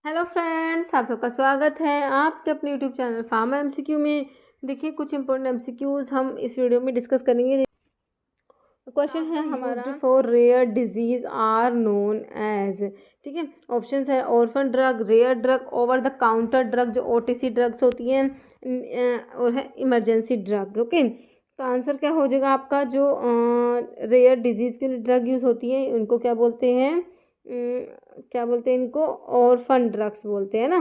Hello friends, आप सबका स्वागत है आपके अपने यूट्यूब चैनल फार्मा एमसीक्यू में। देखिए, कुछ इंपॉर्टेंट एमसीक्यूज हम इस वीडियो में डिस्कस करेंगे। क्वेश्चन है हमारा, for rare disease are known as. ठीक है, ऑप्शन है orphan drug, rare drug, over the counter drug जो ओटीसी ड्रग्स होती हैं, और है इमरजेंसी ड्रग। ओके, तो आंसर क्या हो जाएगा आपका? जो रेयर डिजीज के लिए ड्रग यूज़ होती है उनको क्या बोलते हैं? क्या बोलते हैं इनको? ऑर्फन ड्रग्स बोलते हैं ना।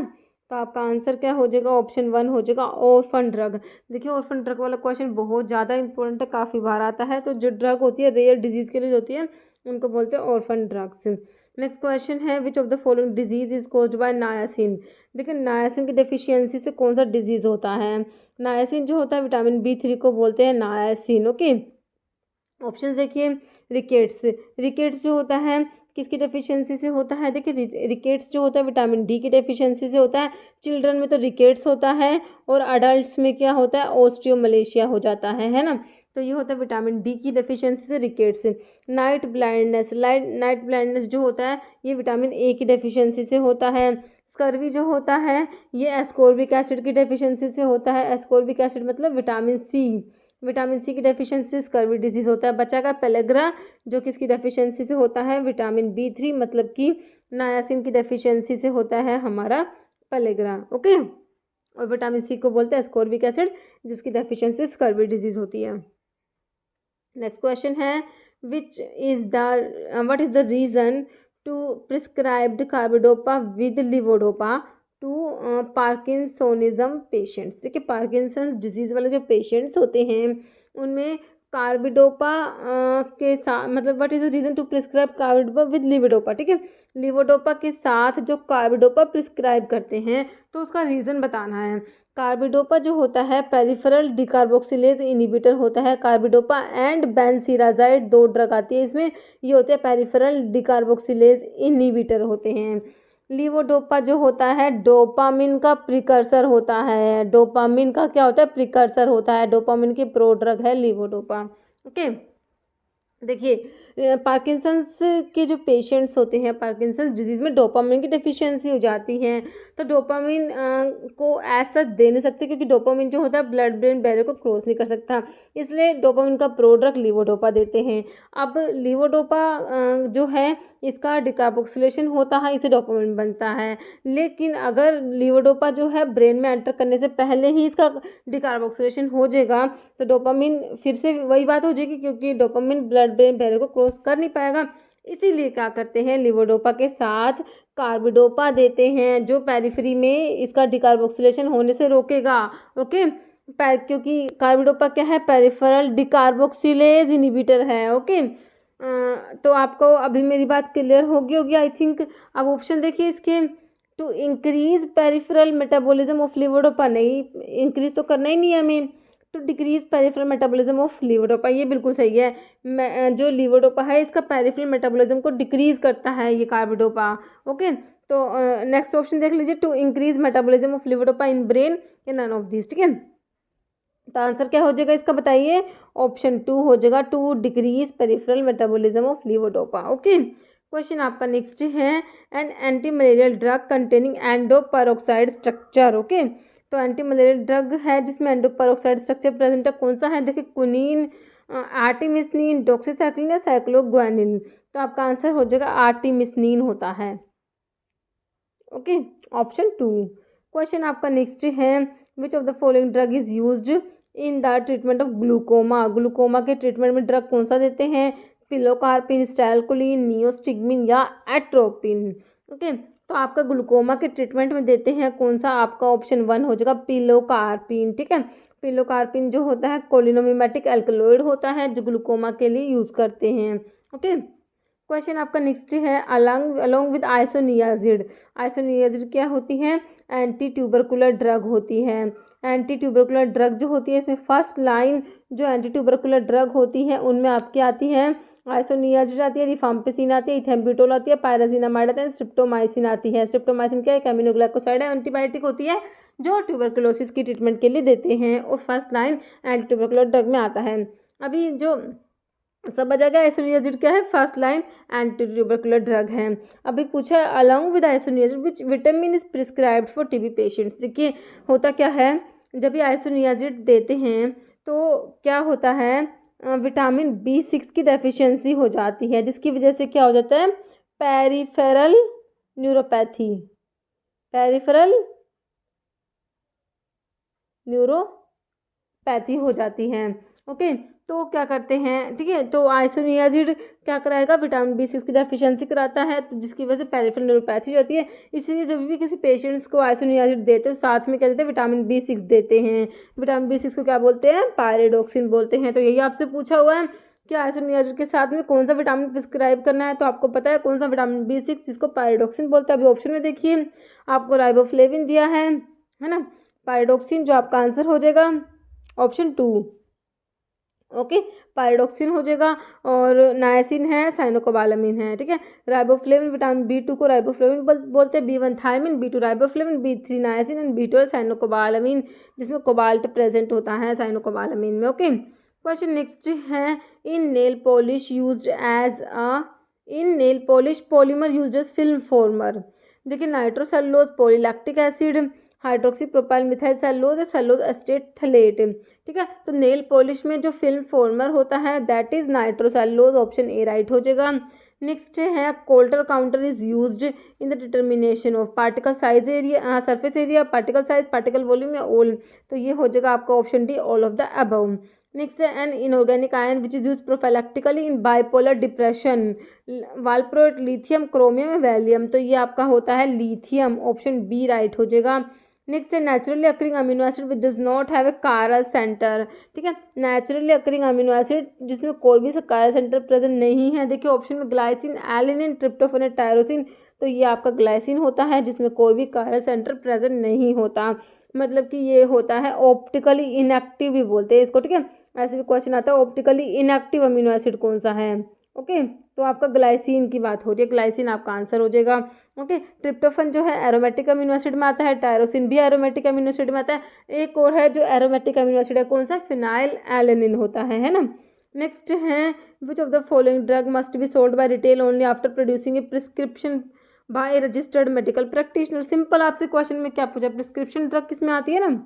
तो आपका आंसर क्या हो जाएगा? ऑप्शन 1 हो जाएगा, ऑर्फन ड्रग। देखिए, ऑर्फन ड्रग वाला क्वेश्चन बहुत ज़्यादा इंपॉर्टेंट है, काफ़ी बार आता है। तो जो ड्रग होती है रेयर डिजीज़ के लिए होती है उनको बोलते हैं ऑर्फन ड्रग्स। नेक्स्ट क्वेश्चन है, which of the following disease is caused by नायासिन। देखिए, नायासिन की डेफिशिएंसी से कौन सा डिजीज़ होता है? नायासिन जो होता है विटामिन B3 को बोलते हैं नायासिन। ओके, ऑप्शंस देखिए, रिकेट्स। रिकेट्स जो होता है किसकी डेफिशिएंसी से होता है? देखिए, रिकेट्स जो होता है विटामिन डी की डेफिशिएंसी से होता है। चिल्ड्रन में तो रिकेट्स होता है, और अडल्ट्स में क्या होता है? ऑस्टियोमलेशिया हो जाता है ना। तो ये होता है विटामिन डी की डेफिशिएंसी से rickets. Night blindness, night blindness जो होता है ये विटामिन ए की डेफिशिएंसी से होता है। स्कर्वी जो होता है ये एस्कोर्बिक एसिड की डेफिशिएंसी से होता है। एस्कोर्बिक एसिड मतलब विटामिन सी, विटामिन सी की डेफिशिएंसी से स्कर्वी डिजीज होता है। बच्चा का पेलेग्रा जो किसकी डेफिशिएंसी से होता है? विटामिन B3 मतलब कि नायासिन की डेफिशिएंसी से होता है हमारा पेलेग्रा। ओके, और विटामिन सी को बोलते हैं एस्कोर्बिक एसिड जिसकी डेफिशिएंसी स्कर्वी डिजीज होती है। नेक्स्ट क्वेश्चन है, which is the what is the reason to prescribed carbidopa with levodopa to parkinsonism patients. देखिए, पार्किंसंस डिजीज़ वाले जो पेशेंट्स होते हैं उनमें कार्बिडोपा के साथ, मतलब what is the reason to prescribe carbidopa with levodopa. ठीक है, लिवोडोपा के साथ जो कार्बिडोपा प्रिस्क्राइब करते हैं तो उसका रीज़न बताना है। कार्बिडोपा जो होता है पेरिफेरल डिकार्बोक्सिलेज इनिबिटर होता है। कार्बिडोपा एंड बेंसीराजाइड दो ड्रग आती है इसमें, ये होते हैं पेरिफेरल डिकार्बोक्सिलेज इनिबिटर होते हैं। लीवोडोपा जो होता है डोपामिन का प्रिकर्सर होता है। डोपामिन का क्या होता है? प्रिकर्सर होता है। डोपामिन की प्रो ड्रग है लीवोडोपा। ओके, देखिए, पार्किंसंस के जो पेशेंट्स होते हैं पार्किंसंस डिजीज़ में डोपामिन की डेफिशिएंसी हो जाती है। तो डोपामिन को एज सच दे नहीं सकते क्योंकि डोपामिन जो होता है ब्लड ब्रेन बैरियर को क्रॉस नहीं कर सकता, इसलिए डोपामिन का प्रोडक्ट लीवोडोपा देते हैं। अब लीवोडोपा जो है इसका डिकार्बोक्सिलेशन होता है, इसे डोपामिन बनता है। लेकिन अगर लीवोडोपा जो है ब्रेन में एंटर करने से पहले ही इसका डिकार्बोक्सिलेशन हो जाएगा तो डोपामिन फिर से वही बात हो जाएगी, क्योंकि डोपामिन ब्लड ब्रेन बैरियर को क्रॉस कर नहीं पाएगा। इसीलिए क्या करते हैं, लिवोडोपा के साथ कार्बिडोपा देते हैं जो पेरिफेरी में इसका डिकार्बोक्सिलेशन होने से रोकेगा। ओके, क्योंकि कार्बिडोपा क्या है? पेरिफेरल डिकार्बोक्सिलेज इनिबिटर है। ओके, तो आपको अभी मेरी बात क्लियर होगी आई थिंक। अब ऑप्शन देखिए इसके, to increase peripheral metabolism of levodopa, नहीं इंक्रीज तो करना ही नहीं है हमें। To decrease peripheral metabolism of levodopa, ये बिल्कुल सही है। जो लिवोडोपा है इसका पेरिफेरल मेटाबॉलिज्म को डिक्रीज करता है ये कार्बिडोपा। ओके, तो नेक्स्ट ऑप्शन देख लीजिए, to increase metabolism of levodopa in brain, in none of this. ठीक है, तो आंसर क्या हो जाएगा इसका बताइए? ऑप्शन 2 हो जाएगा, to decrease peripheral metabolism of levodopa. Okay, question आपका नेक्स्ट है, an anti malarial drug containing endoperoxide structure. Okay, तो एंटी मलेरियल ड्रग है जिसमें एंडोपेरोक्साइड स्ट्रक्चर प्रेजेंट है, कौन सा है? देखिए, क्विनीन, आर्टिमिसनिन, डॉक्सीसाइक्लिन या साइक्लोग्वानिन। तो आपका आंसर हो जाएगा आर्टिमिसनिन होता है। Okay, option 2। क्वेश्चन आपका नेक्स्ट है, which of the following drug is used in the treatment of glaucoma. Glaucoma के ट्रीटमेंट में ड्रग कौन सा देते हैं? पिलोकार्पिन, स्टाइलकोलिन, नियोस्टिग्मिन या एट्रोपिन। ओके, तो आपका ग्लूकोमा के ट्रीटमेंट में देते हैं कौन सा? आपका ऑप्शन 1 हो जाएगा, पिलोकार्पिन। ठीक है, पिलोकार्पिन जो होता है कोलिनोमिमेटिक एल्कलॉइड होता है जो ग्लूकोमा के लिए यूज़ करते हैं। ओके, क्वेश्चन आपका नेक्स्ट है, अलोंग विद आइसोनियाजिड। आइसोनियाजिड क्या होती है? एंटी ट्यूबरकुलर ड्रग होती है। एंटी ट्यूबरकुलर ड्रग जो होती है इसमें फर्स्ट लाइन जो एंटी ट्यूबरकुलर ड्रग होती है उनमें आपकी आती है आइसोनियाजिड आती है, रिफाम्पिसिन आती है, इथेम्ब्यूटोल आती है, पायराजिनामाइड आती है, स्ट्रिप्टोमाइसिन आती है। स्ट्रिप्टोमाइसिन क्या है? एक एमिनोग्लाइकोसाइड है, एंटीबायोटिक होती है जो ट्यूबरकुलोसिस की ट्रीटमेंट के लिए देते हैं, और first line anti tubercular drug में आता है। अभी जो सब बचा गया। आइसोनियाजिड क्या है? First line anti tubercular drug है। अभी पूछा है along with isoniazid which vitamin is prescribed for TB patients. देखिए होता क्या है, जब ये आइसोनियाजिड देते हैं तो क्या होता है, विटामिन B6 की डेफिशिएंसी हो जाती है, जिसकी वजह से क्या हो जाता है, पेरिफेरल न्यूरोपैथी, पेरिफेरल न्यूरोपैथी हो जाती है। ओके, तो क्या करते हैं, ठीक है, तो आइसोनियाजिड क्या कराएगा, विटामिन B6 की डेफिशिएंसी कराता है, तो जिसकी वजह से पेरिफेरल न्यूरोपैथी हो जाती है। इसलिए जब भी किसी पेशेंट्स को आइसोनियाजिड देते हैं साथ में क्या देते हैं, विटामिन B6 देते हैं। विटामिन B6 को क्या बोलते हैं, पायरिडॉक्सिन बोलते हैं। तो यही आपसे पूछा हुआ है कि आइसोनियाजिड के साथ में कौन सा विटामिन प्रिस्क्राइब करना है, तो आपको पता है कौन सा विटामिन B6 जिसको पायरिडॉक्सिन बोलते हैं। अभी ऑप्शन में देखिए आपको राइबोफ्लेविन दिया है ना, पायरिडॉक्सिन, जो आपका आंसर हो जाएगा ऑप्शन 2। ओके, पायरिडॉक्सिन हो जाएगा, और नायसिन है, साइनोकोबालामिन है, ठीक है। राइबोफ्लेविन, विटामिन B2 को राइबोफ्लेविन बोलते हैं, B1 thiamine, B2 riboflavin, B3 niacin and B12 cyanocobalamin, जिसमें कोबाल्ट प्रेजेंट होता है साइनोकोबालामिन में। ओके, क्वेश्चन नेक्स्ट है, in nail polish polymer used as film former. देखिए nitrocellulose, polylactic acid, hydroxy propyl methyl cellulose, cellulose acetate phthalate, ठीक है। तो nail polish में जो फिल्म फॉर्मर होता है that is nitrocellulose, option A right हो जाएगा। नेक्स्ट है, Coulter counter is used in the determination of particle size area, surface area, particle size, particle volume या ऑल। तो ये हो जाएगा आपका option D, all of the above. Next है, an inorganic ion which is use prophylactically in bipolar depression, valproate, lithium, chromium, Valium. तो ये आपका होता है लिथियम, ऑप्शन बी राइट हो जाएगा। नेक्स्ट है, naturally occurring amino acid which does not have a कारा सेंटर, ठीक है। नेचुरली अकरिंग अमीनो एसिड जिसमें कोई भी कारा सेंटर प्रेजेंट नहीं है, देखिए ऑप्शन में glycine, alanine, tryptophan and tyrosine. तो ये आपका ग्लाइसिन होता है जिसमें कोई भी कारा सेंटर प्रेजेंट नहीं होता, मतलब कि ये होता है ऑप्टिकली इनएक्टिव भी बोलते हैं इसको, ठीक है। ऐसे भी क्वेश्चन आता है ऑप्टिकली इनएक्टिव अमीनो एसिड कौन सा है। ओके, तो आपका ग्लाइसिन की बात हो रही है, ग्लाइसिन आपका आंसर हो जाएगा। ओके, ट्रिप्टोफन जो है एरोमेटिक अमीनो एसिड में आता है, टायरोसिन भी एरोमेटिक अमीनो एसिड में आता है। एक और है जो एरोमेटिक अमीनो एसिड है, कौन सा, फिनाइल एलेनिन होता है ना। नेक्स्ट है, which of the following drug must be sold by retail only after producing A prescription by registered medical practitioner. Simple आपसे क्वेश्चन में क्या पूछा, प्रिस्क्रिप्शन ड्रग किस में आती है ना,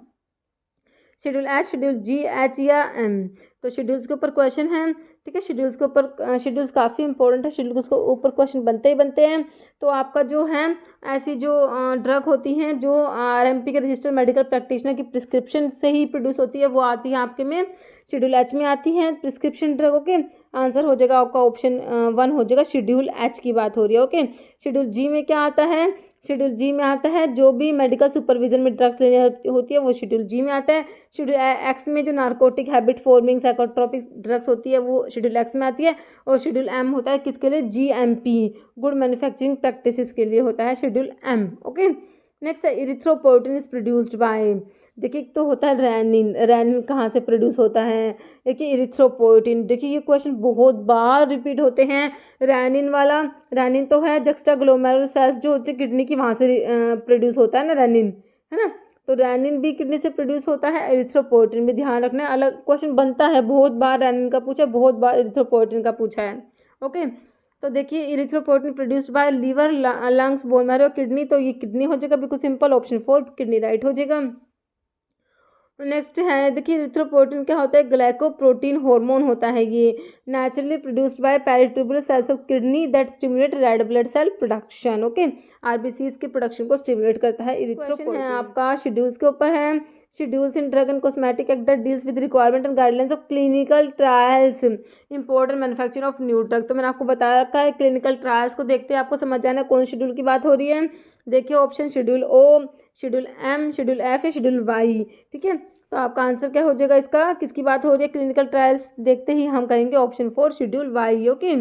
शेड्यूल एच, शेड्यूल जी, एच या एम। तो शेड्यूल्स के ऊपर क्वेश्चन है, ठीक है। शेड्यूल्स के ऊपर शेड्यूल्स काफ़ी इंपॉर्टेंट है, शेड्यूल्स के ऊपर क्वेश्चन बनते ही बनते हैं। तो आपका जो है ऐसी जो ड्रग होती हैं जो आरएमपी के रजिस्टर्ड मेडिकल प्रैक्टिशनर की प्रिस्क्रिप्शन से ही प्रोड्यूस होती है, वो आती है आपके में शेड्यूल एच में आती है प्रिस्क्रिप्शन ड्रग। ओके, आंसर हो जाएगा आपका ऑप्शन 1 हो जाएगा, शेड्यूल एच की बात हो रही है। ओके, शेड्यूल जी में क्या आता है, शेड्यूल जी में आता है जो भी मेडिकल सुपरविजन में ड्रग्स लेनी होती है वो शेड्यूल जी में आता है। शेड्यूल एक्स में जो narcotic habit forming psychotropic drugs होती है वो शेड्यूल एक्स में आती है। और शेड्यूल एम होता है किसके लिए, GMP, गुड मैन्युफैक्चरिंग प्रैक्टिसेस के लिए होता है शेड्यूल एम। ओके, नेक्स्ट है, इरिथ्रोपोइटिन इज प्रोड्यूस्ड बाय। देखिए तो होता है रैनिन, रैनिन कहाँ से प्रोड्यूस होता है, देखिए इरिथ्रोपोइटिन। देखिए ये क्वेश्चन बहुत बार रिपीट होते हैं, रैनिन वाला, रैनिन तो है जक्स्टा ग्लोमेरुलर सेल्स जो होती है किडनी की, वहाँ से प्रोड्यूस होता है ना रैनिन, है ना। तो रैनिन भी किडनी से प्रोड्यूस होता है, इरिथ्रोपोइटिन भी ध्यान रखना है, अलग क्वेश्चन बनता है, बहुत बार रैनिन का पूछा, बहुत बार इरिथ्रोपोइटिन का पूछा है। ओके, तो देखिए erythropoietin produced by liver, lungs, bone marrow, kidney. तो ये किडनी हो जाएगा, बिल्कुल सिंपल, ऑप्शन 4 किडनी राइट हो जाएगा। नेक्स्ट है, देखिए इरिथ्रोपोइटिन क्या होता है, ग्लाइकोप्रोटीन हार्मोन होता है, ये naturally produced by peritubular cells of kidney that stimulate red blood cell production. Okay, RBCs के प्रोडक्शन को स्टिमुलेट करता है इरिथ्रोपोइटिन। है आपका शेड्यूल्स के ऊपर है, schedules in drug and cosmetic act that deals with requirement and guidelines of clinical trials, important manufacturing of new drug. तो मैंने आपको बता रखा है, क्लिनिकल ट्रायल्स को देखते हैं आपको समझ जाना कौन शेड्यूल की बात हो रही है। देखिए ऑप्शन शेड्यूल ओ, शेड्यूल एम, शेड्यूल एफ या शेड्यूल वाई, ठीक है। तो आपका आंसर क्या हो जाएगा इसका, किसकी बात हो रही है, क्लिनिकल ट्रायल्स देखते ही हम कहेंगे option 4 schedule Y. Okay,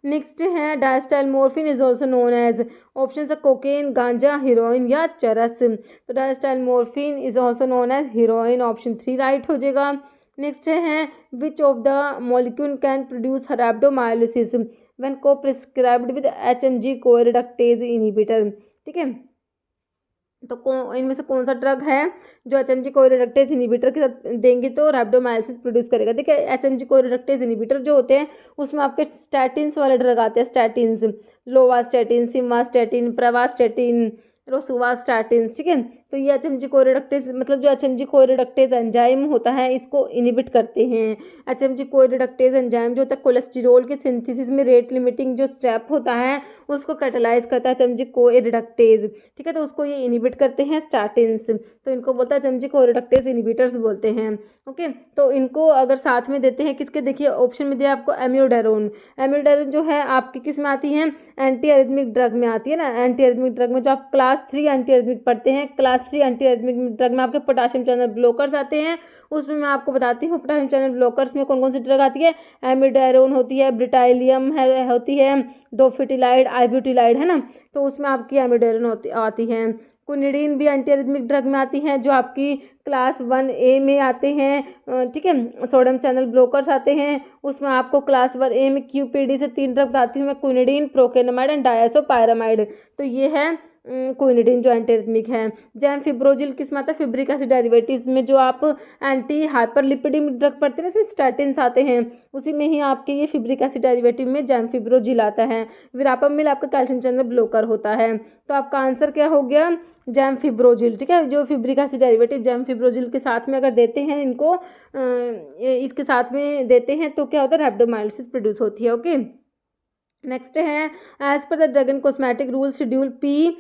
next है, diacetylmorphine is also known as, option है कोकेन, गांजा, हीरोइन या चरस। तो diacetylmorphine is also known as heroin, option 3 right हो जाएगा। नेक्स्ट है, which of the molecule can produce rhabdomyolysis when co prescribed with HMG CoA reductase inhibitor, ठीक है। तो इनमें से कौन सा ड्रग है जो एचएमजी कोरिलेक्टेज इनहिबिटर के साथ देंगे तो रैप्डोमायलिसिस प्रोड्यूस करेगा। देखिए एचएमजी कोरिलेक्टेज इनहिबिटर जो होते हैं उसमें आपके स्टैटिन्स वाले ड्रग आते हैं, स्टैटिन्स, लोवास्टैटिन, सिम्वास्टैटिन, प्रवास्टैटिन, रोसुवास्टैटिन, ठीक है। तो ये एचएमजी कोरिलेक्टेज मतलब जो एचएमजी कोरिलेक्टेज एंजाइम होता है इसको इनहिबिट करते हैं। एचएमजी कोरिलेक्टेज एंजाइम जो होता है कोलेस्टेरॉल के सिंथेसिस में रेट लिमिटिंग जो स्टेप होता है उसको कैटालाइज करता है एचएमजी कोरिलेक्टेज, ठीक है। तो उसको ये इनहिबिट करते हैं स्टैटिन्स, तो इनको बोलता है एचएमजी कोरिलेक्टेज इनहिबिटर्स बोलते हैं। ओके, तो इनको अगर साथ में देते हैं किसके, देखिए ऑप्शन में दिया आपको एम्योडारोन। एम्योडारोन जो है आपकी किस में आती है, एंटी एरिथमिक ड्रग में आती है ना। एंटी एरिथमिक ड्रग में जो आप क्लास 3 एंटी एरिथमिक पढ़ते हैं, क्लास 3 एंटी एरिथमिक ड्रग में आपके पोटेशियम चैनल ब्लॉकर्स आते हैं। उसमें मैं आपको बताती हूँ पोटेशियम चैनल ब्लॉकर्स में कौन कौन सी ड्रग आती है। एमिडायरोन होती है, ब्रिटाइलियम है होती है, डोफिटिलाइड, आइब्यूटिलाइड, है ना। तो उसमें आपकी एमिडायरोन आती है। क्विनिडीन भी एंटी एरिथमिक ड्रग में आती हैं जो आपकी क्लास 1A में आते हैं, ठीक है। सोडियम चैनल ब्लॉकर्स आते हैं, उसमें आपको क्लास 1A में QPD से 3 ड्रग बताती हूँ मैं, क्विनिडीन, प्रोकेनामाइड एंड डायसोपायरामाइड। तो ये है क्विनिडीन जो एंटी एरिथमिक है। जैमफिब्रोजिल किस में आता है, फिब्रिक एसिड डेरिवेटिव्स में जो आप एंटी हाइपरलिपिडेमिक ड्रग पढ़ते हैं इसमें स्टैटिन्स आते हैं, उसी में ही आपके ये फिब्रिक एसिड डेरिवेटिव में जैमफिब्रोजिल आता है। विरापामिल आपका कैल्शियम चैनल ब्लॉकर होता है। तो आपका आंसर क्या हो गया, जैमफिब्रोजिल, ठीक है। जो फिब्रिक एसिड डेरिवेटिव जैमफिब्रोजिल के साथ में अगर देते हैं इनको इसके साथ में देते हैं तो क्या होता है, रैप्डोमायलिसिस प्रोड्यूस होती है। ओके, नेक्स्ट है as per the drug and cosmetic rule schedule P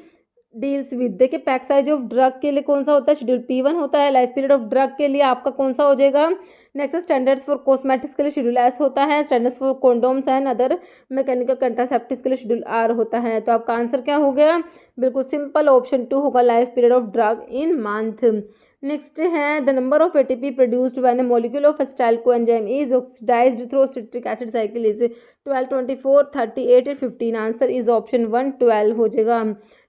deals with. देखिए पैक साइज ऑफ ड्रग के लिए कौन सा होता है, शेड्यूल P1 होता है। लाइफ पीरियड ऑफ ड्रग के लिए आपका कौन सा हो जाएगा, नेक्स्ट स्टैंडर्ड्स फॉर कॉस्मेटिक्स के लिए शेड्यूल S होता है। Standards for condoms and other mechanical contraceptives के लिए शेड्यूल R होता है। तो आपका आंसर क्या हो गया, बिल्कुल सिंपल ऑप्शन 2 होगा, life period of drug in month. Next है the number of ATP produced when a molecule of acetyl coenzyme is oxidised through citric acid cycle is 12, 24, 38 और 15। आंसर इज ऑप्शन 1 12 हो जाएगा।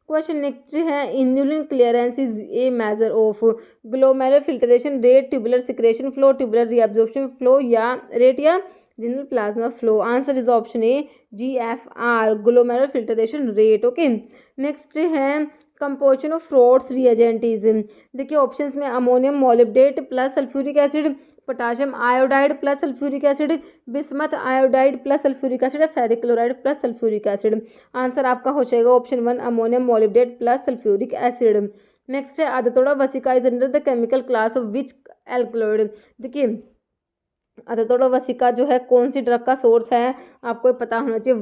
Question next है inulin clearance is a measure of glomerular filtration rate, tubular secretion flow, tubular reabsorption flow या rate या renal plasma flow. Answer is option A GFR, glomerular filtration rate. Okay, next है composition of Froehde's reagent is, देखिए options में ammonium molybdate plus sulphuric acid, potassium iodide plus sulphuric acid, bismuth iodide plus sulphuric acid, ferric chloride plus sulphuric acid. Answer आपका हो जाएगा option 1 ammonium molybdate plus sulphuric acid. Next है Adhatoda vasica is under the chemical class of which alkaloid. देखिए Adhatoda वसिका जो है कौन सी drug का source है, आपको पता होना चाहिए।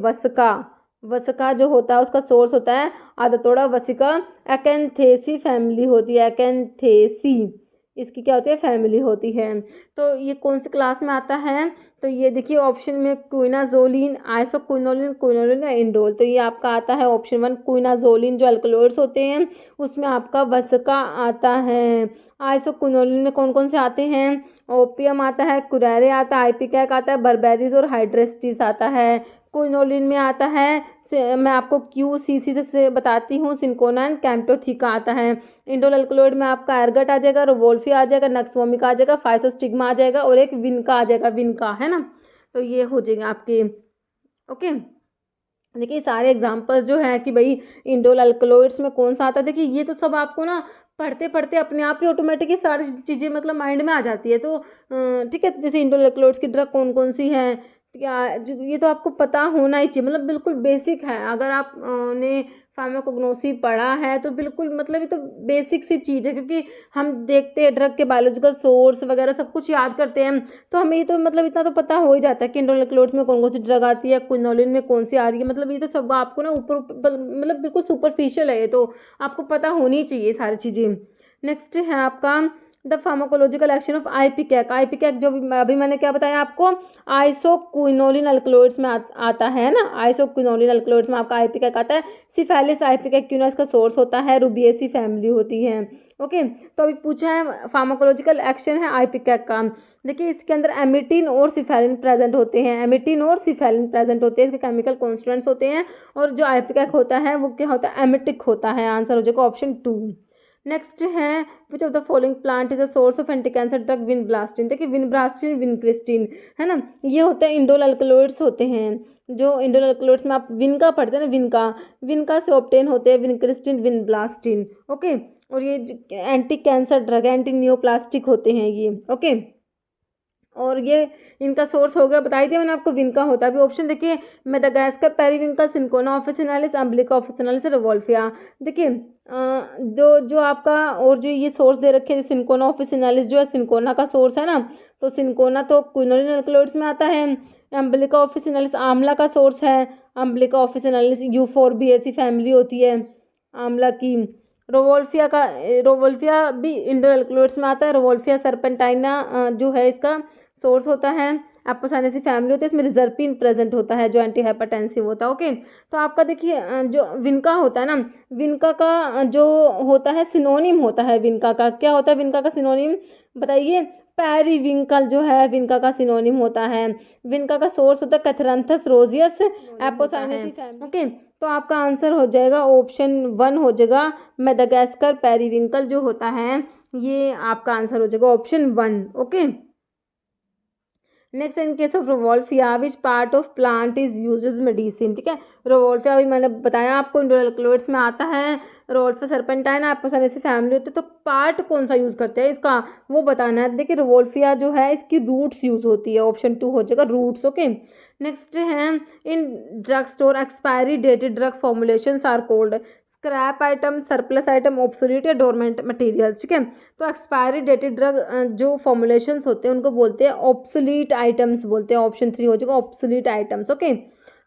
वसका जो होता है उसका सोर्स होता है आदतोड़ा वसिका, एकैंथेसी फैमिली होती है, एकैंथेसी इसकी क्या होती है, फैमिली होती है। तो ये कौन सी क्लास में आता है, तो ये देखिए ऑप्शन में क्विनाजोलिन, आइसोक्विनोलिन, क्विनोलिन या इंडोल। तो ये आपका आता है ऑप्शन 1 क्विनाजोलिन जो अल्कलॉइड्स होते हैं उसमें आपका वसका आता है। आइसोक्विनोलिन में कौन कौन से आते हैं, ओपियम आता है, कुरेरे आता है, आइपिकैक आता है, बर्बेरीज और हाइड्रेस्टिस आता है। क्विनोलिन में आता है मैं आपको QCC से बताती हूँ, सिंकोना एंड कैम्प्टोथिका आता है। इंडोल अल्कलॉइड में आपका एर्गट आ जाएगा, रोवोल्फी आ जाएगा, नक्सवोमिका आ जाएगा, फाइसोस्टिग्मा आ जाएगा और एक विनका आ जाएगा, विनका, है ना। तो ये हो जाएगा आपके। ओके, देखिए सारे एग्जांपल्स जो है कि भाई इंडोल अल्कलॉइड्स में कौन सा आता है, देखिए ये तो सब आपको ना पढ़ते पढ़ते अपने आप ही ऑटोमेटिकली सारी चीज़ें मतलब माइंड में आ जाती है। तो ठीक है, जैसे इंडोल अल्कलॉइड्स की ड्रग कौन कौन सी है, ये तो आपको पता होना ही चाहिए, मतलब बिल्कुल बेसिक है। अगर आपने फार्माकोग्नोसी पढ़ा है तो बिल्कुल मतलब ये तो बेसिक सी चीज़ है, क्योंकि हम देखते हैं ड्रग के बायोलॉजिकल सोर्स वगैरह सब कुछ याद करते हैं, तो हमें ये तो मतलब इतना तो पता हो ही जाता है कि इंडोल अल्कलॉइड्स में कौन कौन सी ड्रग आती है, क्विनोलिन में कौन सी आ रही है। मतलब ये तो सब आपको ना ऊपर मतलब बिल्कुल सुपरफिशियल है, ये तो आपको पता होनी चाहिए सारी चीज़ें। नेक्स्ट है आपका द फार्माकोलॉजिकल एक्शन ऑफ आइपिकैक। आइपिकैक जो अभी मैंने क्या बताया आपको, आइसोक्विनोलिन अल्कलॉइड्स में आता है ना, आइसोक्विनोलिन अल्कलॉइड्स में आपका आइपिकैक आता है। सिफेलिस आइपिकैक क्यों ना इसका सोर्स होता है, रुबिएसी फैमिली होती है। ओके, तो अभी पूछा है फार्माकोलॉजिकल एक्शन है आइपिकैक का। देखिए इसके अंदर एमिटिन और सिफेलिन प्रेजेंट होते हैं, एमिटिन और सिफेलिन प्रेजेंट होते हैं, इसके केमिकल कॉन्स्टिट्यूएंट्स होते हैं। और जो आइपिकैक होता है वो क्या होता है, एमिटिक होता है। आंसर हो जाएगा ऑप्शन 2। नेक्स्ट है which of the following plant is a source of anti cancer drug vinblastine. देखिए विनब्लास्टिन, विनक्रिस्टिन, है ना, ये होते हैं इंडोल अल्कलॉइड्स होते हैं। जो इंडोर अल्कलॉइड्स में आप विनका पढ़ते हैं ना, विनका से ऑब्टेन होते हैं विनक्रिस्टिन, विनब्लास्टिन। ओके, और ये anti cancer drug, anti neoplastic होते हैं ये। ओके, और ये इनका सोर्स हो गया, बताई दिया मैंने आपको, विनका होता है। अभी ऑप्शन देखिए, Madagascar, periwinkle, cinchona officinalis, emblica officinalis, Rauwolfia. देखिए जो आपका और जो ये सोर्स दे रखे हैं, सिंकोना ऑफिसिनालिस जो है सिंकोना का सोर्स है ना, तो सिंकोना तो क्विनोलिन अल्कलॉइड्स में आता है। अम्बिलिका ऑफिसिनालिस आंवला का सोर्स है, अम्बिलिका ऑफिसिनालिस यूफोर्बिएसी फैमिली होती है आंवला की। रोवोल्फिया भी इंडोर अल्कलॉइड्स में आता है। रोवोल्फिया सर्पेंटाइना जो है इसका सोर्स होता है। एपोसाइनेसी फैमिली होती है, इसमें रिजर्पिन प्रेजेंट होता है जो एंटी हाइपरटेंसिव होता है। ओके, तो आपका देखिए जो विनका होता है ना, विनका का जो होता है सिनोनिम होता है विनका का, क्या होता है विनका का सिनोनिम बताइए? पेरिविंकल जो है विनका का सिनोनिम होता है। विनका का सोर्स होता है कैथरंथस रोजियस एपोसाइनेसी फैमिली। ओके, तो आपका आंसर हो जाएगा ऑप्शन 1 हो जाएगा, मेडागास्कर पेरिविंकल जो होता है ये आपका आंसर हो जाएगा option 1। Okay, next, in case of rauwolfia which part of plant is use as medicine. ठीक है, रोवोल्फिया भी मैंने बताया आपको इंडोर अल्कलॉइड्स में आता है। रोवोल्फिया सर्पेंटाइन एपोसाइनेसी फैमिली होती है, तो पार्ट कौन सा यूज़ करते हैं इसका वो बताना है। देखिए रोवोल्फिया जो है इसकी रूट्स यूज़ होती है, ऑप्शन 2 हो जाएगा रूट्स। ओके, नेक्स्ट है in drug store expiry dated drug formulations are called scrap item, surplus item, obsolete या डोरमेंट मटेरियल्स। ठीक है, तो एक्सपायरी डेटेड ड्रग जो फॉर्मुलेशंस होते हैं उनको बोलते हैं ऑब्सोलीट आइटम्स बोलते हैं, ऑप्शन 3 हो जाएगा ऑब्सोलीट आइटम्स। ओके,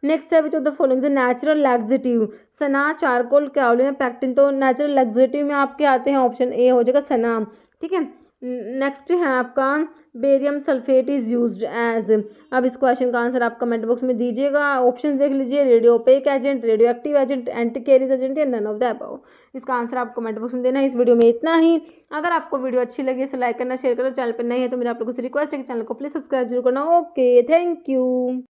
नेक्स्ट है which of the following is natural laxative, Sana, charcoal, kaolin, pectin. तो नेचुरल लैक्सेटिव में आपके आते हैं, ऑप्शन ए हो जाएगा सना। ठीक है, नेक्स्ट है आपका barium sulphate is used as. अब इस क्वेश्चन का आंसर आप कमेंट बॉक्स में दीजिएगा, ऑप्शन देख लीजिए, radiopaque agent, radio active agent, anti carriage agent या नन ऑफ द अबव। इसका आंसर आप कमेंट बॉक्स में देना है। इस वीडियो में इतना ही। अगर आपको वीडियो अच्छी लगी इसे लाइक करना, शेयर करना, चैनल पर नहीं है तो मेरा आप लोगों से रिक्वेस्ट है कि चैनल को प्लीज सब्सक्राइब जरूर करना। Okay, thank you.